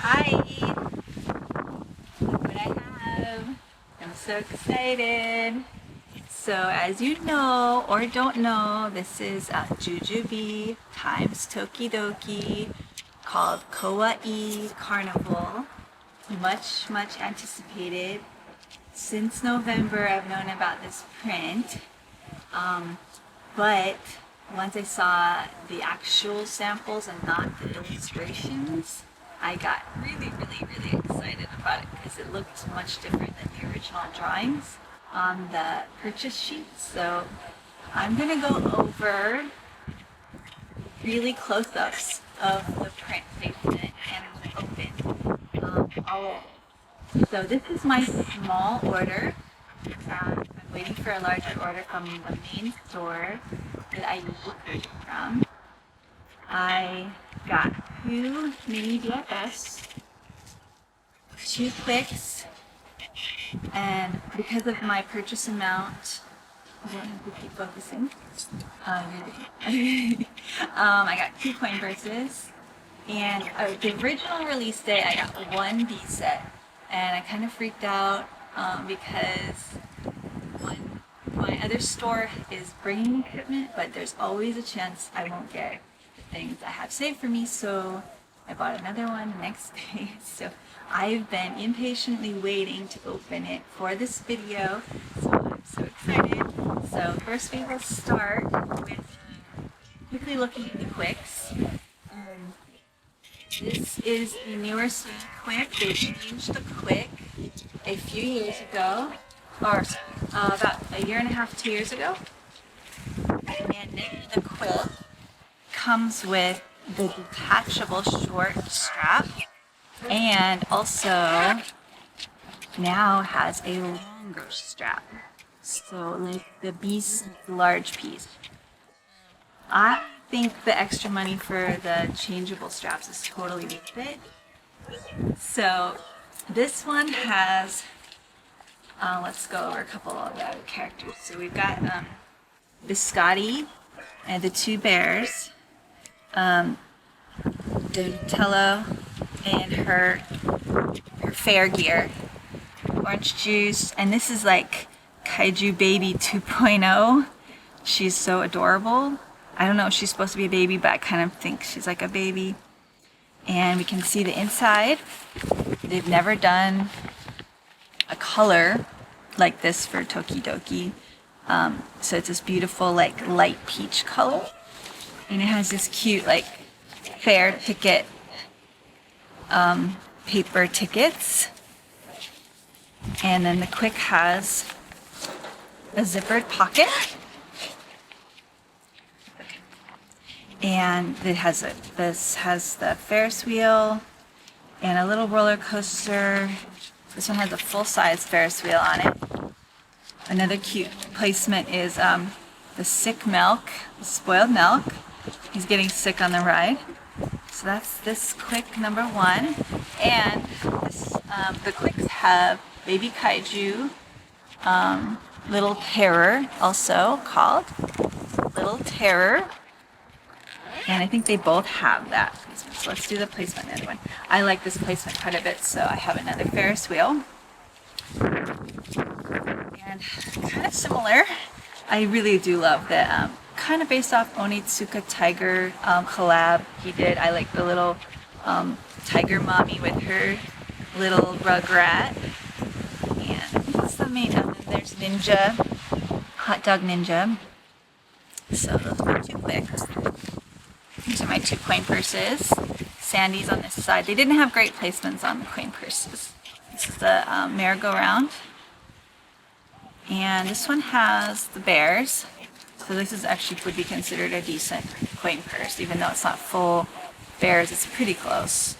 Hi! Look what I have. I'm so excited. So as you know or don't know, this is Jujube times Tokidoki called Kawaii Carnival. Much anticipated. Since November I've known about this print. But once I saw the actual samples and not the illustrations, I got really excited about it because it looked much different than the original drawings on the purchase sheet. So I'm going to go over really close-ups of the print placement and open all of it. So this is my small order. I'm waiting for a larger order from the main store that I usually purchase from. I got 2 mini DFS, 2 clicks, and because of my purchase amount, I don't have to keep focusing. I got 2 coin purses, and the original release day I got 1 D set, and I kind of freaked out because my other store is bringing equipment, but there's always a chance I won't get the things I have saved for me, so I bought another one the next day. So I've been impatiently waiting to open it for this video, so I'm so excited. So first we will start with quickly looking at the quicks. This is the newer Sweet Quick. They changed the quick a few years ago, or about a year and a half, 2 years ago. And then the quick comes with the detachable short strap, and also now has a longer strap, so like the Beast large piece. I think the extra money for the changeable straps is totally worth it. So this one has let's go over a couple of the other characters. So we've got Biscotti and the 2 bears, Donatello and her fair gear, Orange Juice, and this is like Kaiju Baby 2.0. She's so adorable. I don't know if she's supposed to be a baby, but I kind of think she's like a baby. And we can see the inside. They've never done a color like this for Tokidoki. So it's this beautiful like light peach color. And it has this cute like fair ticket paper tickets. And then the quick has a zippered pocket. And it has this has the Ferris wheel and a little roller coaster. This one has a full-size Ferris wheel on it. Another cute placement is the sick milk, the spoiled milk. He's getting sick on the ride. So that's this quick number 1. And this, the quicks have Baby Kaiju, Little Terror, also called Little Terror. And I think they both have that placement. So let's do the placement of the other one. I like this placement quite a bit, so I have another Ferris wheel. And kind of similar. I really do love the kind of based off Onitsuka Tiger collab he did. I like the little tiger mommy with her little rugrat. And what's the main one? There's Ninja, Hot Dog Ninja. So those are 2 clicks. These are my 2 coin purses. Sandy's on this side. They didn't have great placements on the coin purses. This is the merry-go-round. And this one has the bears. So this is actually would be considered a decent coin purse, even though it's not full bears. It's pretty close.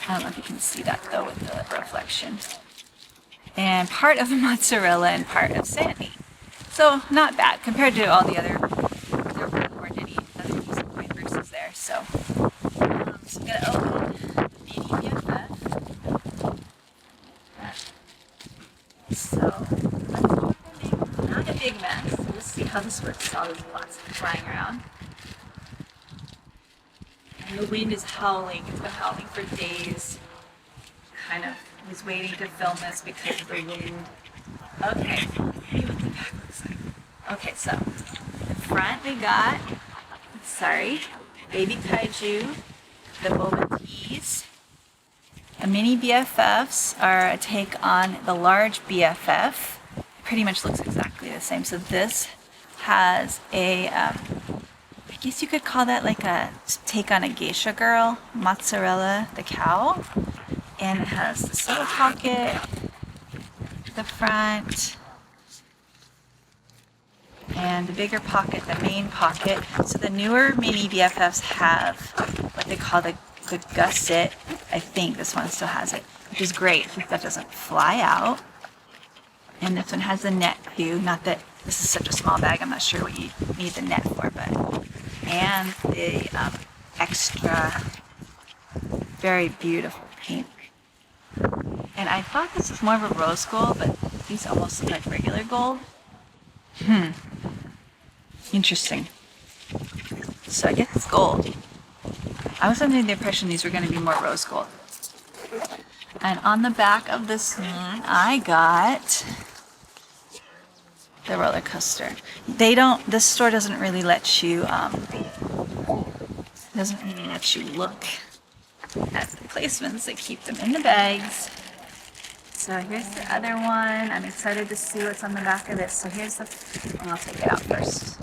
I don't know if you can see that though with the reflection. And part of mozzarella and part of Sandy. So not bad compared to all the other decent coin purses there. So I'm going to open the mini BFF. So not a big mess. Let's see how this works. All these boxes flying around. No wind is howling. It's been howling for days. Kind of was waiting to film this because of the wind. Okay, let's see what the back looks like. Okay, so the front we got, sorry, baby kaiju, the boba teas. The mini BFFs are a take on the large BFF. It pretty much looks exactly the same. So this has a, I guess you could call that like a take on a geisha girl, mozzarella the cow. And it has this little pocket, the front, and the bigger pocket, the main pocket. So the newer mini BFFs have what they call the gusset. I think this one still has it, which is great because that doesn't fly out. And this one has the net too. Not that this is such a small bag, I'm not sure what you need the net for, but and the extra very beautiful pink. And I thought this was more of a rose gold, but these almost look like regular gold. Interesting. So I guess it's gold. I was under the impression these were going to be more rose gold. And on the back of this one, I got the roller coaster. This store doesn't really let you, look at the placements. They keep them in the bags. So here's the other one. I'm excited to see what's on the back of this. So here's the, I'll take it out first.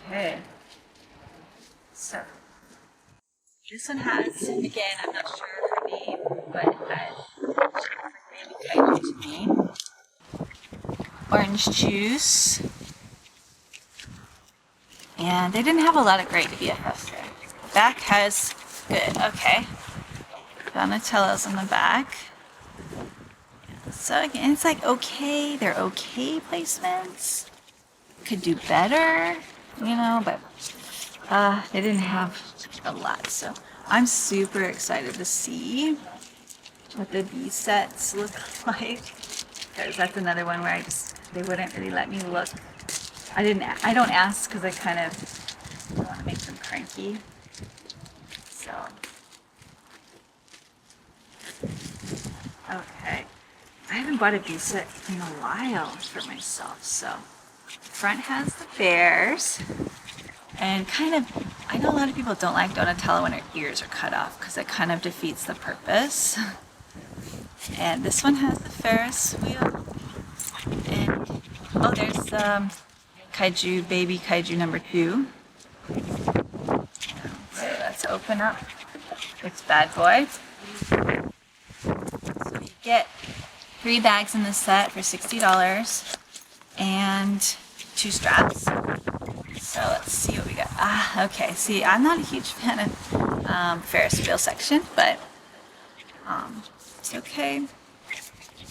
Okay. So this one has, again, I'm not sure her name, but it has to me. Orange juice. And they didn't have a lot of great BFFs there. The back has good, okay. Donatello's on the back. So again, it's like okay, they're okay placements. Could do better, you know, but they didn't have a lot. So I'm super excited to see what the B sets look like. Because that's another one where they wouldn't really let me look. I don't ask because I kind of don't want to make them cranky. So, okay. I haven't bought a B set in a while for myself. So, front has the bears. And kind of, I know a lot of people don't like Donatello when her ears are cut off because it kind of defeats the purpose. And this one has the Ferris wheel. And, oh, there's Kaiju, baby Kaiju number 2. So let's open up its bad boy. So you get 3 bags in this set for $60 and 2 straps. So let's see what we got. Okay. See, I'm not a huge fan of Ferris wheel section, but it's okay.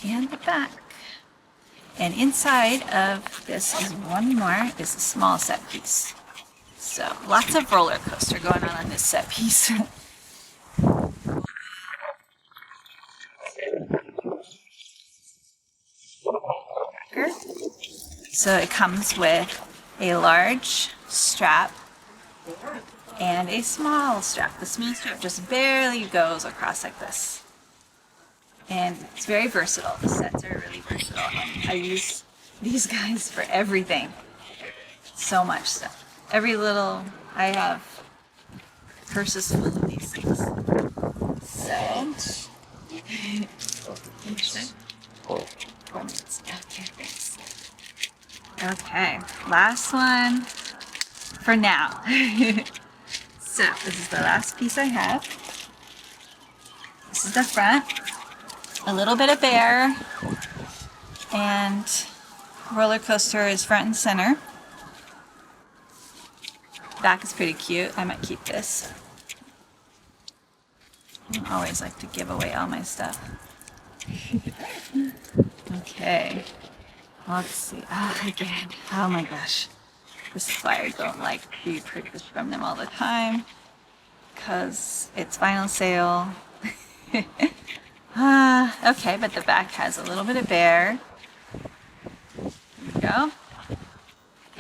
And the back. And inside of this is one more, is a small set piece. So lots of roller coaster going on this set piece. So it comes with a large strap and a small strap. The small strap just barely goes across like this. And it's very versatile. The sets are really versatile. And I use these guys for everything. So much stuff. Every little, I have purses full of these things. So, interesting. 4 minutes. Okay, thanks. Okay, last one for now. So, this is the last piece I have. This is the front. A little bit of bear, and roller coaster is front and center. Back is pretty cute. I might keep this. I always like to give away all my stuff. Okay. Let's see. Again. Oh my gosh. This is why I don't like to purchase from them all the time. Because it's final sale. Okay, but the back has a little bit of bear. There we go.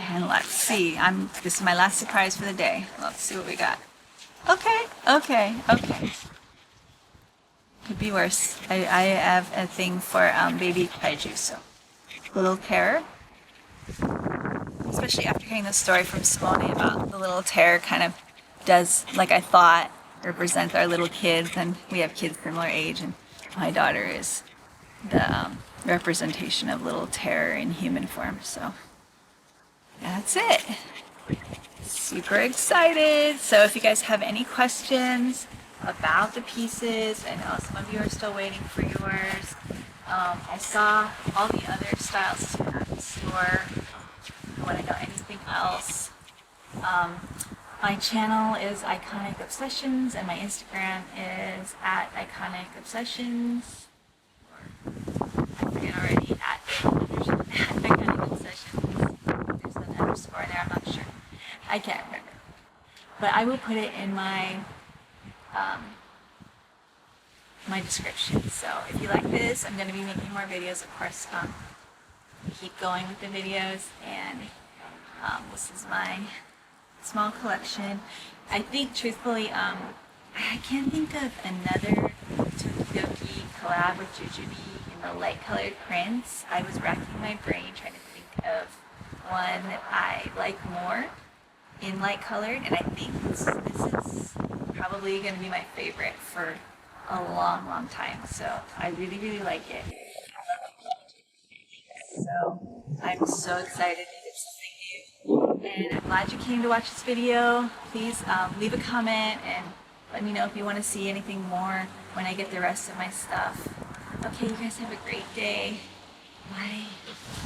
And let's see. This is my last surprise for the day. Let's see what we got. Okay, okay, okay. Could be worse. I have a thing for baby kaiju, so little terror. Especially after hearing the story from Simone about the little terror kind of does, like I thought, represent our little kids, and we have kids similar age, and my daughter is the representation of little terror in human form. So that's it. Super excited. So if you guys have any questions about the pieces, I know some of you are still waiting for yours. I saw all the other styles at the store. You want to know anything else? My channel is Iconic Obsessions, and my Instagram is at Iconic Obsessions. I forget already, at Iconic Obsessions. There's an underscore there, I'm not sure. I can't remember. But I will put it in my my description. So if you like this, I'm going to be making more videos, of course. Keep going with the videos, and this is my small collection. I think, truthfully, I can't think of another Tokidoki collab with Jujube in the light-colored prints. I was racking my brain trying to think of one that I like more in light-colored, and I think this is probably going to be my favorite for a long, long time. So I really, really like it. So I'm so excited to get something new, and I'm glad you came to watch this video. Please leave a comment and let me know if you want to see anything more when I get the rest of my stuff. Okay, you guys have a great day. Bye.